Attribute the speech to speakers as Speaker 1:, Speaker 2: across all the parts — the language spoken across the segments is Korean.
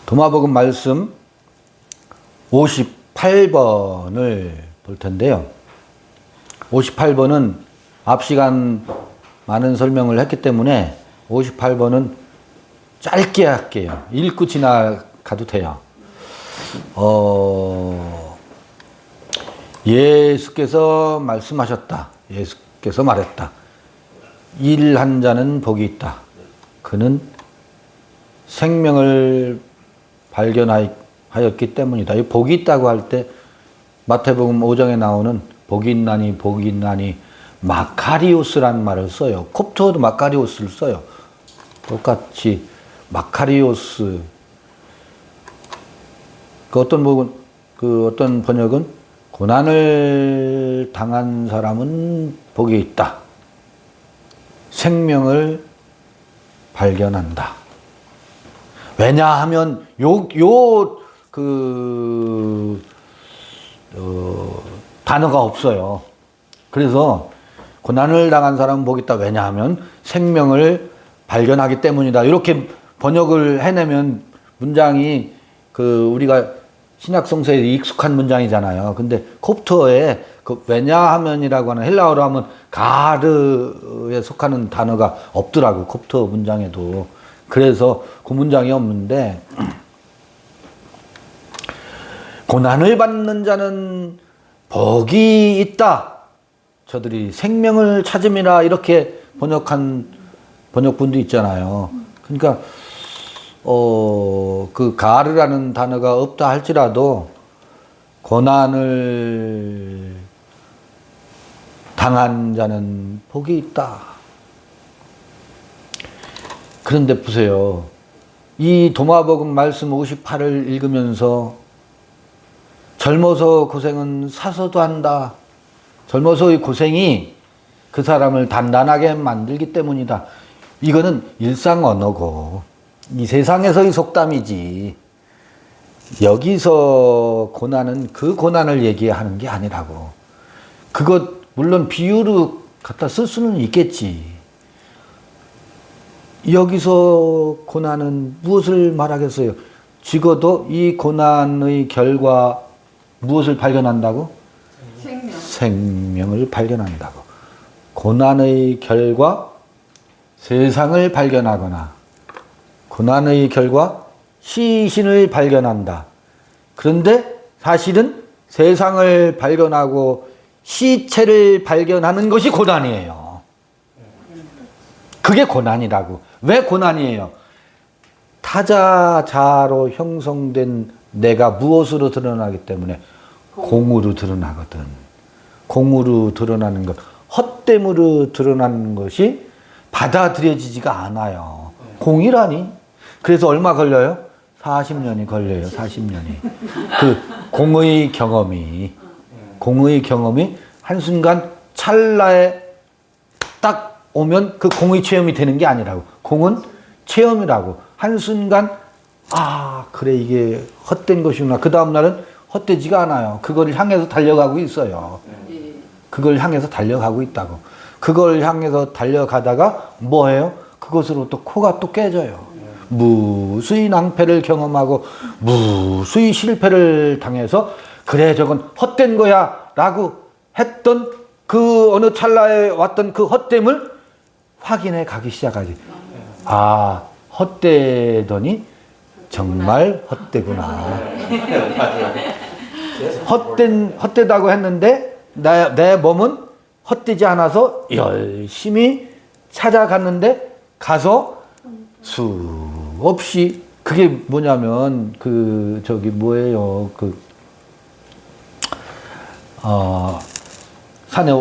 Speaker 1: 도마복음 말씀 58번을 볼 텐데요. 58번은 앞 시간 많은 설명을 했기 때문에 58번은 짧게 할게요. 읽고 지나가도 돼요. 예수께서 말씀하셨다. 예수께서 말했다. 일한 자는 복이 있다. 그는 생명을 발견하였기 때문이다. 이 복이 있다고 할 때 마태복음 5장에 나오는 복이 있나니 복이 있나니 마카리오스라는 말을 써요. 콥트어도 마카리오스를 써요. 똑같이 마카리오스. 어떤 번역은 고난을 당한 사람은 복이 있다. 생명을 발견한다. 왜냐하면 단어가 없어요. 그래서 고난을 당한 사람은 복이 있다. 왜냐하면 생명을 발견하기 때문이다. 이렇게 번역을 해내면 문장이 우리가 신약성서에 익숙한 문장이잖아요. 근데 콥트어에 왜냐하면이라고 하는 헬라어로 하면 가르에 속하는 단어가 없더라고. 콥트어 문장에도. 그래서 그 문장이 없는데 고난을 받는 자는 복이 있다. 저들이 생명을 찾음이라 이렇게 번역한 번역본도 있잖아요. 그러니까 그 가르라는 단어가 없다 할지라도 고난을 당한 자는 복이 있다. 그런데 보세요. 이 도마복음 말씀 58을 읽으면서 젊어서 고생은 사서도 한다. 젊어서의 고생이 그 사람을 단단하게 만들기 때문이다. 이거는 일상 언어고 이 세상에서의 속담이지. 여기서 고난은 그 고난을 얘기하는 게 아니라고. 그것 물론 비유로 갖다 쓸 수는 있겠지. 여기서 고난은 무엇을 말하겠어요? 죽어도 이 고난의 결과 무엇을 발견한다고? 생명을 발견한다고. 고난의 결과 세상을 발견하거나 고난의 결과 시신을 발견한다. 그런데 사실은 세상을 발견하고 시체를 발견하는 것이 고난이에요. 그게 고난이라고. 왜 고난이에요? 타자자로 형성된 내가 무엇으로 드러나기 때문에 공으로 드러나거든. 공으로 드러나는 것, 헛됨으로 드러나는 것이 받아들여지지가 않아요. 공이라니? 그래서 얼마 걸려요? 40년이 걸려요. 40년이. 그 공의 경험이 한순간 찰나에 딱 오면 그 공의 체험이 되는 게 아니라고. 공은 체험이라고. 한순간 그래 이게 헛된 것이구나. 그 다음 날은 헛되지가 않아요. 그걸 향해서 달려가고 있어요. 그걸 향해서 달려가고 있다고. 그걸 향해서 달려가다가 뭐해요? 그것으로 또 코가 또 깨져요. 무수히 낭패를 경험하고 무수히 실패를 당해서 그래 저건 헛된 거야 라고 했던 그 어느 찰나에 왔던 그 헛됨을 확인해 가기 시작하지. 헛되더니 정말 헛되구나. 헛되다고 했는데 내 몸은 헛되지 않아서 열심히 찾아갔는데 가서 수없이 그게 뭐냐면 산에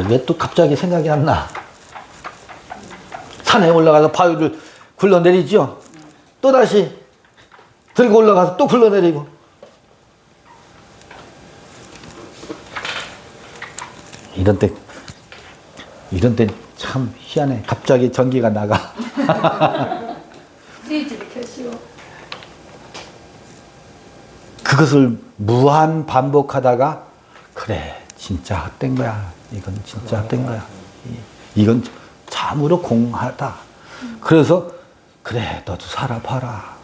Speaker 1: 왜 또 갑자기 생각이 안 나. 산에 올라가서 바위를 굴러내리죠. 또다시 들고 올라가서 또 굴러내리고. 이런 때 참 희한해. 갑자기 전기가 나가.
Speaker 2: 프리즈를 켜시오.
Speaker 1: 그것을 무한 반복하다가 그래 진짜 헛된 거야. 이건 진짜 헛된 거야. 이건 참으로 공하다. 그래서 그래 너도 살아봐라.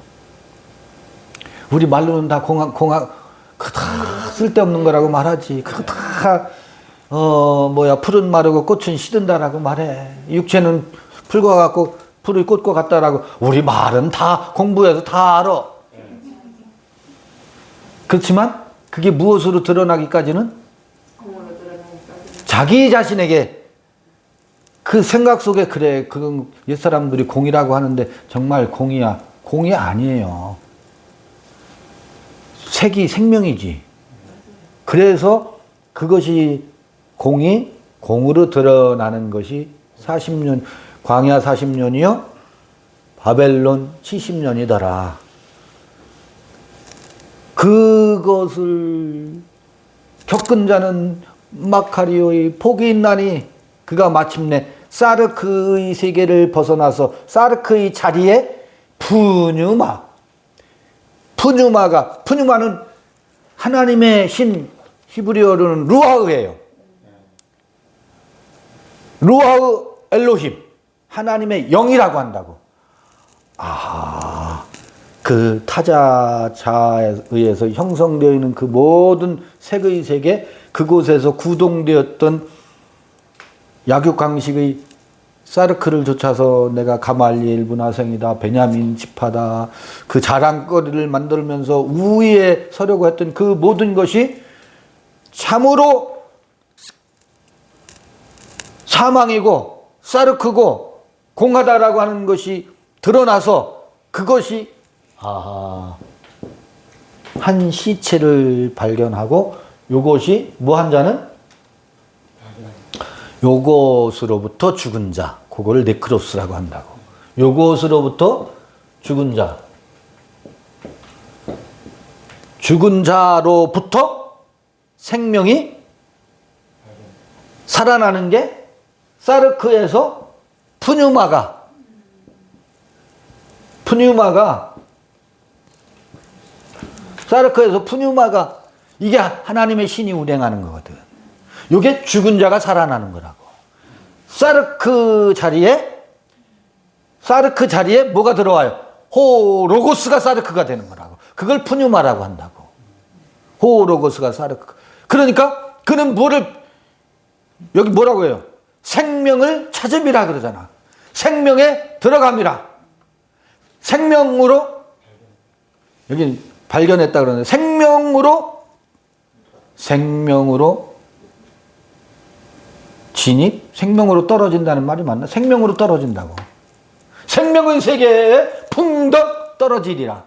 Speaker 1: 우리 말로는 다 그거 다 쓸데없는 거라고 말하지. 그거 다 풀은 마르고 꽃은 시든다라고 말해. 육체는 풀과 같고 풀이 꽃과 같다라고. 우리 말은 다 공부해서 다 알아. 그렇지만 그게 무엇으로 드러나기까지는 자기 자신에게 그 생각 속에 그래 그건 옛사람들이 공이라고 하는데 정말 공이야. 공이 아니에요. 색이 생명이지. 그래서 그것이 공이 공으로 드러나는 것이 40년 광야 40년이요 바벨론 70년이더라. 그것을 겪은 자는 마카리오의 복이 있나니 그가 마침내 사르크의 세계를 벗어나서 사르크의 자리에 푸뉴마는 하나님의 신, 히브리어로는 루아흐예요. 루아흐 엘로힘, 하나님의 영이라고 한다고. 그 타자자에 의해서 형성되어 있는 그 모든 색의 세계, 그곳에서 구동되었던 약육강식의 사르크를 쫓아서 내가 가말리엘 문화생이다, 베냐민 지파다, 그 자랑거리를 만들면서 우위에 서려고 했던 그 모든 것이 참으로 사망이고 사르크고 공하다라고 하는 것이 드러나서 그것이 한 시체를 발견하고 요것이 뭐 한 자는 요것으로부터 죽은 자, 그거를 네크로스라고 한다고. 요것으로부터 죽은 자, 죽은 자로부터 생명이 살아나는 게 사르크에서 푸뉴마가 사르크에서 푸뉴마가 이게 하나님의 신이 운행하는 거거든. 이게 죽은 자가 살아나는 거라고. 사르크 자리에 뭐가 들어와요? 호로고스가 사르크가 되는 거라고. 그걸 푸뉴마라고 한다고. 호로고스가 사르크. 그러니까 그는 여기 뭐라고 해요? 생명을 찾음이라 그러잖아. 생명에 들어갑니다. 생명으로 여기 발견했다 그러는데 생명으로 진입? 생명으로 떨어진다는 말이 맞나? 생명으로 떨어진다고. 생명의 세계에 풍덩 떨어지리라.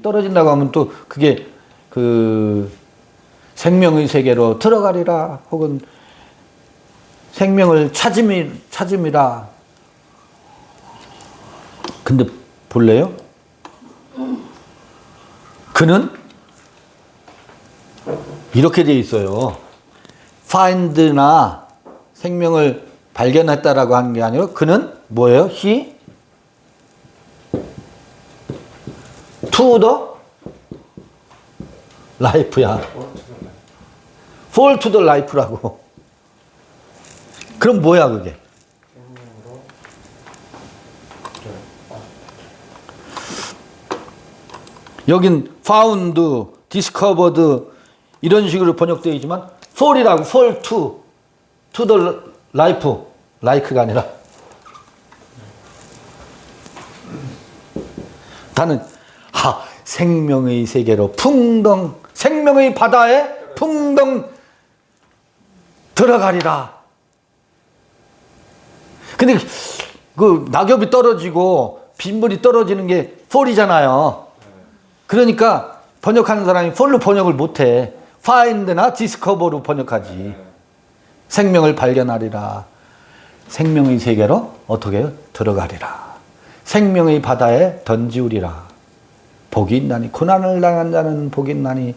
Speaker 1: 떨어진다고 하면 또 그게 그 생명의 세계로 들어가리라 혹은 생명을 찾음이라. 근데 볼래요? 그는 이렇게 돼 있어요. find나 생명을 발견했다라고 하는 게 아니라 그는 뭐예요? He to the life야. fall to the life라고. 그럼 뭐야 그게? 여긴 found, discovered 이런 식으로 번역되어 있지만 fall이라고 fall to the life, like가 아니라 나는 생명의 세계로 풍덩 생명의 바다에 풍덩 들어가리라. 근데 그 낙엽이 떨어지고 빗물이 떨어지는 게 fall이잖아요. 그러니까 번역하는 사람이 fall로 번역을 못해. find나 discover로 번역하지. 생명을 발견하리라. 생명의 세계로 어떻게 해요? 들어가리라. 생명의 바다에 던지우리라. 복이 있나니 고난을 당한 자는 복이 있나니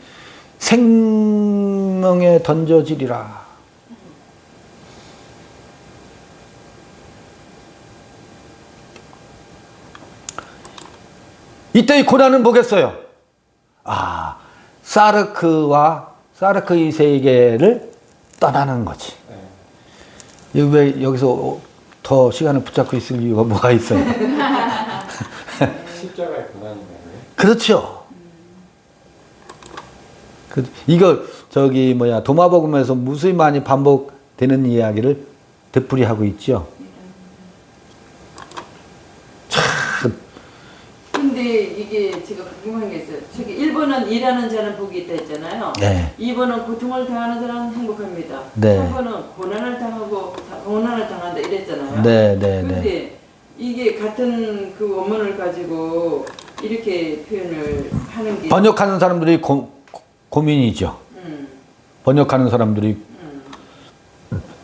Speaker 1: 생명에 던져지리라. 이때의 고난은 뭐겠어요? 사르크의 세계를 떠나는 거지. 왜 여기서 더 시간을 붙잡고 있을 이유가 뭐가 있어요?
Speaker 2: 십자가의 고난인가요?
Speaker 1: 그렇죠. 이거 저기 뭐야 도마복음에서 무수히 많이 반복되는 이야기를 되풀이하고 있죠.
Speaker 3: 근데 이게 제가 궁금한 게 있어요. 저기 1번은 일하는 자는 복이 있다 했잖아요.
Speaker 1: 네.
Speaker 3: 2번은 고통을 당하는 자는 행복합니다.
Speaker 1: 네.
Speaker 3: 3번은 고난을 당한다 이랬잖아요.
Speaker 1: 네, 네, 네.
Speaker 3: 근데 이게 같은 그 원문을 가지고 이렇게 표현을 하는 게
Speaker 1: 번역하는 사람들이 고민이죠. 번역하는 사람들이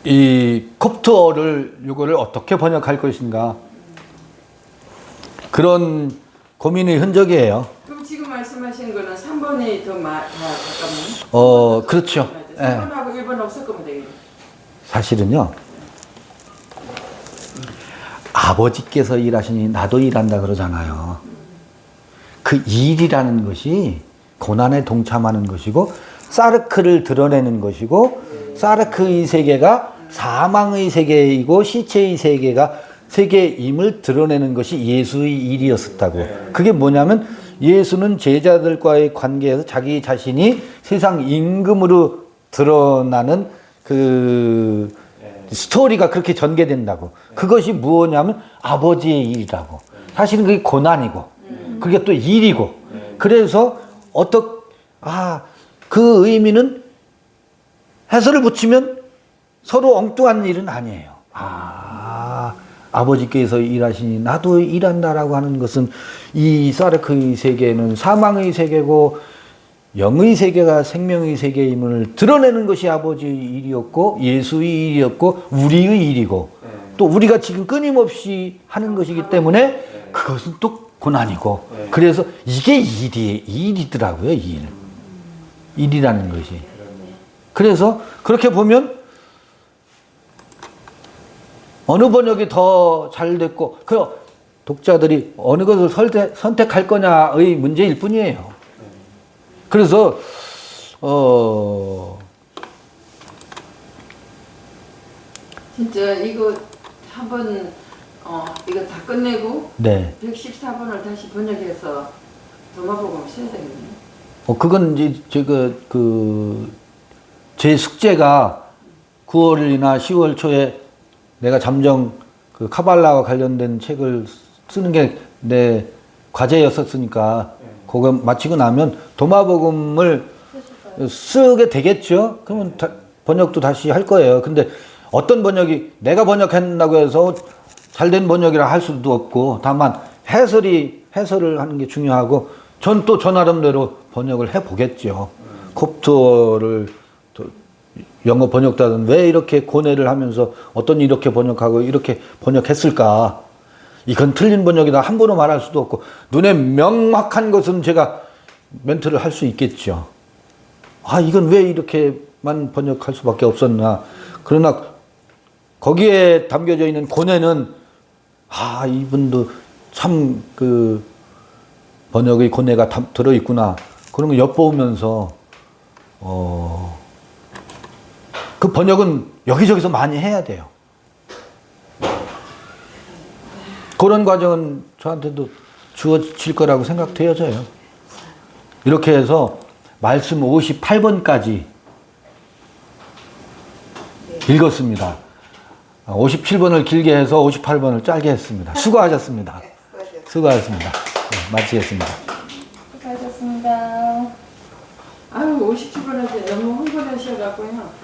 Speaker 1: 이 콥트어를 이거를 어떻게 번역할 것인가 그런 고민의 흔적이에요.
Speaker 3: 그럼 지금 말씀하시는 거는 3번이 더 가깝나요?
Speaker 1: 그렇죠.
Speaker 3: 3번하고 1번 없을 거면 되겠네.
Speaker 1: 사실은요. 아버지께서 일하시니 나도 일한다 그러잖아요. 그 일이라는 것이 고난에 동참하는 것이고 사르크를 드러내는 것이고 사르크의 세계가 사망의 세계이고 시체의 세계임을 드러내는 것이 예수의 일이었었다고. 그게 뭐냐면 예수는 제자들과의 관계에서 자기 자신이 세상 임금으로 드러나는 그 스토리가 그렇게 전개된다고. 그것이 무엇이냐면 아버지의 일이라고. 사실은 그게 고난이고 그게 또 일이고. 그래서 그 의미는 해설을 붙이면 서로 엉뚱한 일은 아니에요. 아버지께서 일하시니 나도 일한다라고 하는 것은 이 사르크의 세계는 사망의 세계고 영의 세계가 생명의 세계임을 드러내는 것이 아버지의 일이었고 예수의 일이었고 우리의 일이고 또 우리가 지금 끊임없이 하는 것이기 때문에 그것은 또 고난이고 그래서 이게 일이더라고요. 일이라는 것이. 그래서 그렇게 보면 어느 번역이 더 잘 됐고 그 독자들이 어느 것을 선택할 거냐의 문제일 뿐이에요. 그래서
Speaker 3: 진짜 이거 한번 이거 다 끝내고
Speaker 1: 네.
Speaker 3: 114번을 다시 번역해서 도마복음 써야 되겠네요.
Speaker 1: 그건 이제 제 숙제가 9월이나 10월 초에 내가 잠정 그 카발라와 관련된 책을 쓰는 게 내 과제였었으니까 그거 마치고 나면 도마복음을 쓰게 되겠죠. 그러면 번역도 다시 할 거예요. 근데 어떤 번역이 내가 번역한다고 해서 잘된 번역이라 할 수도 없고 다만 해설을 하는 게 중요하고 전 또 저 나름대로 번역을 해보겠죠. 콥트어를 영어 번역자는 왜 이렇게 고뇌를 하면서 어떤 이렇게 번역하고 이렇게 번역했을까? 이건 틀린 번역이다 함부로 말할 수도 없고 눈에 명확한 것은 제가 멘트를 할 수 있겠죠. 이건 왜 이렇게만 번역할 수밖에 없었나? 그러나 거기에 담겨져 있는 고뇌는 이분도 참 그 번역의 고뇌가 들어있구나. 그런 거 엿보면서 그 번역은 여기저기서 많이 해야 돼요. 그런 과정은 저한테도 주어질 거라고 생각되어져요. 이렇게 해서 말씀 58번까지 읽었습니다. 57번을 길게 해서 58번을 짧게 했습니다. 수고하셨습니다. 수고하셨습니다. 네, 마치겠습니다.
Speaker 3: 수고하셨습니다. 57번한테 너무 흥분하셔가고요.